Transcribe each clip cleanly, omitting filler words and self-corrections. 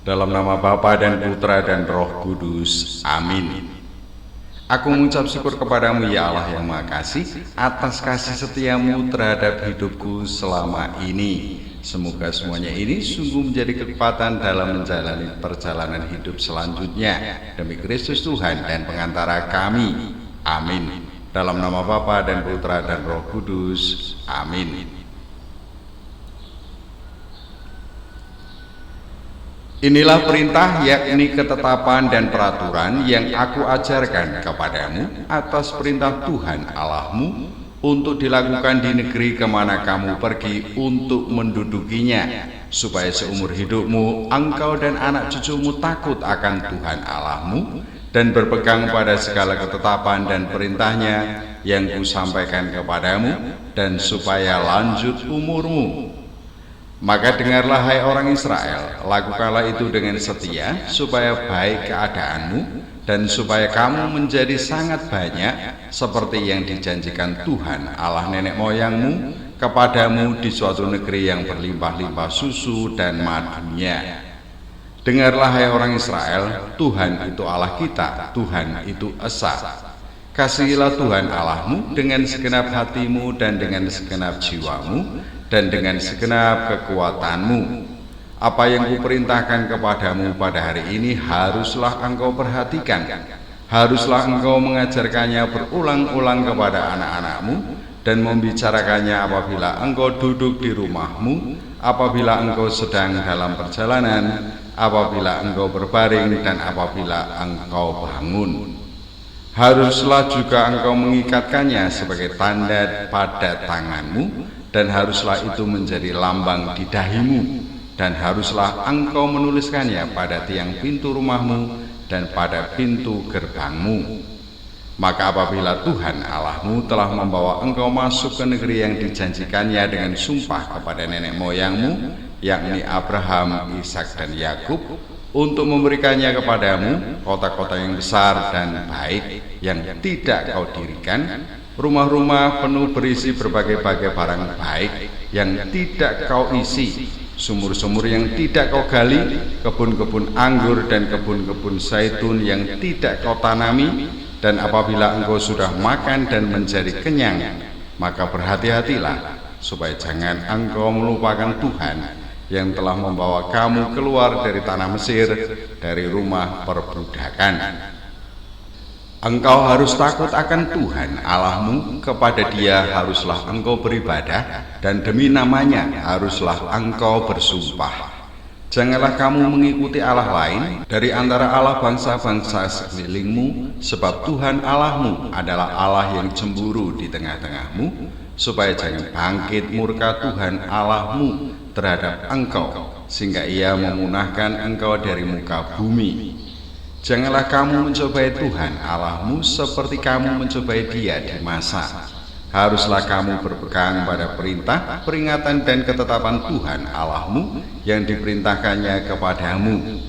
Dalam nama Bapa dan Putra dan Roh Kudus. Amin. Aku mengucap syukur kepadamu ya Allah yang Maha Kasih atas kasih setiamu terhadap hidupku selama ini. Semoga semuanya ini sungguh menjadi kekuatan dalam menjalani perjalanan hidup selanjutnya. Demi Kristus Tuhan dan pengantara kami. Amin. Dalam nama Bapa dan Putra dan Roh Kudus. Amin. Inilah perintah, yakni ketetapan dan peraturan yang aku ajarkan kepadamu atas perintah Tuhan Allahmu untuk dilakukan di negeri kemana kamu pergi untuk mendudukinya, supaya seumur hidupmu engkau dan anak cucumu takut akan Tuhan Allahmu dan berpegang pada segala ketetapan dan perintahnya yang kusampaikan kepadamu, dan supaya lanjut umurmu. Maka dengarlah hai orang Israel, lakukanlah itu dengan setia, supaya baik keadaanmu, dan supaya kamu menjadi sangat banyak, seperti yang dijanjikan Tuhan Allah nenek moyangmu kepadamu di suatu negeri yang berlimpah-limpah susu dan madunya. Dengarlah hai orang Israel, Tuhan itu Allah kita, Tuhan itu Esa. Kasihilah Tuhan Allahmu dengan segenap hatimu dan dengan segenap jiwamu dan dengan segenap kekuatanmu. Apa yang kuperintahkan kepadamu pada hari ini haruslah engkau perhatikan. Haruslah engkau mengajarkannya berulang-ulang kepada anak-anakmu dan membicarakannya apabila engkau duduk di rumahmu, apabila engkau sedang dalam perjalanan, apabila engkau berbaring, dan apabila engkau bangun. Haruslah juga engkau mengikatkannya sebagai tanda pada tanganmu, dan haruslah itu menjadi lambang di dahimu, dan haruslah engkau menuliskannya pada tiang pintu rumahmu dan pada pintu gerbangmu. Maka apabila Tuhan Allahmu telah membawa engkau masuk ke negeri yang dijanjikannya dengan sumpah kepada nenek moyangmu, yakni Abraham, Ishak, dan Yakub, untuk memberikannya kepadamu kota-kota yang besar dan baik yang tidak kau dirikan, rumah-rumah penuh berisi berbagai-bagai barang baik yang tidak kau isi, sumur-sumur yang tidak kau gali, kebun-kebun anggur dan kebun-kebun zaitun yang tidak kau tanami. Dan apabila engkau sudah makan dan menjadi kenyang, maka berhati-hatilah supaya jangan engkau melupakan Tuhan yang telah membawa kamu keluar dari tanah Mesir, dari rumah perbudakan. Engkau harus takut akan Tuhan Allahmu, kepada Dia haruslah engkau beribadah, dan demi namanya haruslah engkau bersumpah. Janganlah kamu mengikuti Allah lain dari antara Allah bangsa-bangsa sekelilingmu, sebab Tuhan Allahmu adalah Allah yang cemburu di tengah-tengahmu, supaya jangan bangkit murka Tuhan Allahmu terhadap engkau, sehingga Ia memunahkan engkau dari muka bumi. Janganlah kamu mencobai Tuhan Allahmu seperti kamu mencobai Dia di masa. Haruslah kamu berpegang pada perintah, peringatan, dan ketetapan Tuhan Allahmu yang diperintahkannya kepadamu.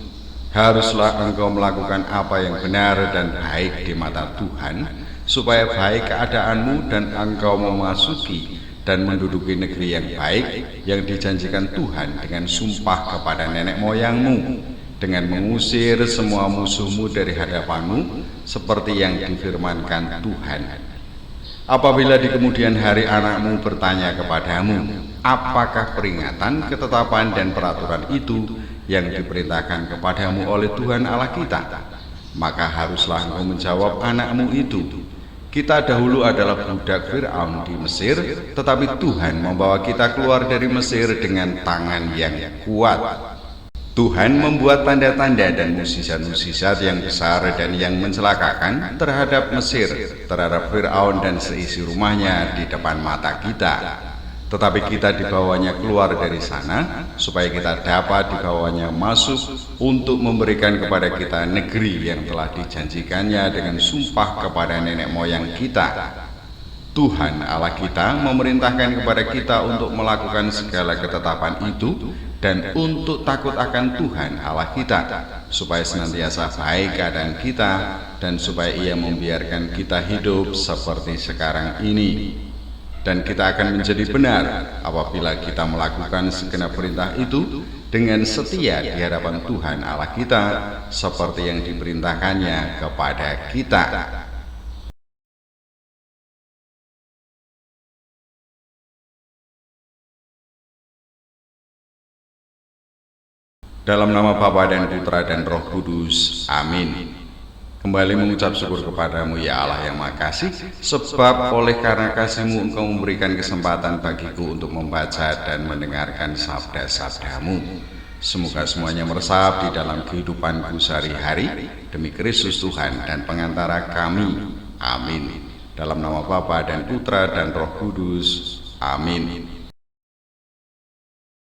Haruslah engkau melakukan apa yang benar dan baik di mata Tuhan, supaya baik keadaanmu dan engkau memasuki dan menduduki negeri yang baik yang dijanjikan Tuhan dengan sumpah kepada nenek moyangmu, dengan mengusir semua musuhmu dari hadapanmu, seperti yang difirmankan Tuhan. Apabila di kemudian hari anakmu bertanya kepadamu, apakah peringatan, ketetapan, dan peraturan itu yang diperintahkan kepadamu oleh Tuhan Allah kita, maka haruslah engkau menjawab anakmu itu, kita dahulu adalah budak Fir'aun di Mesir, tetapi Tuhan membawa kita keluar dari Mesir dengan tangan yang kuat. Tuhan membuat tanda-tanda dan mukjizat-mukjizat yang besar dan yang mencelakakan terhadap Mesir, terhadap Fir'aun dan seisi rumahnya di depan mata kita. Tetapi kita dibawanya keluar dari sana, supaya kita dapat dibawanya masuk untuk memberikan kepada kita negeri yang telah dijanjikannya dengan sumpah kepada nenek moyang kita. Tuhan Allah kita memerintahkan kepada kita untuk melakukan segala ketetapan itu, dan untuk takut akan Tuhan Allah kita, supaya senantiasa baik keadaan kita, dan supaya Ia membiarkan kita hidup seperti sekarang ini. dan kita akan menjadi benar apabila kita melakukan segenap perintah itu dengan setia di hadapan Tuhan Allah kita seperti yang diperintahkannya kepada kita. Dalam nama Bapa dan Putra dan Roh Kudus. Amin. Kembali mengucap syukur kepadamu ya Allah yang Maha Kasih, sebab oleh karena kasih-Mu Engkau memberikan kesempatan bagiku untuk membaca dan mendengarkan sabda-sabda-Mu. Semoga semuanya meresap di dalam kehidupanku sehari-hari demi Kristus Tuhan dan pengantara kami. Amin. Dalam nama Bapa dan Putra dan Roh Kudus. Amin.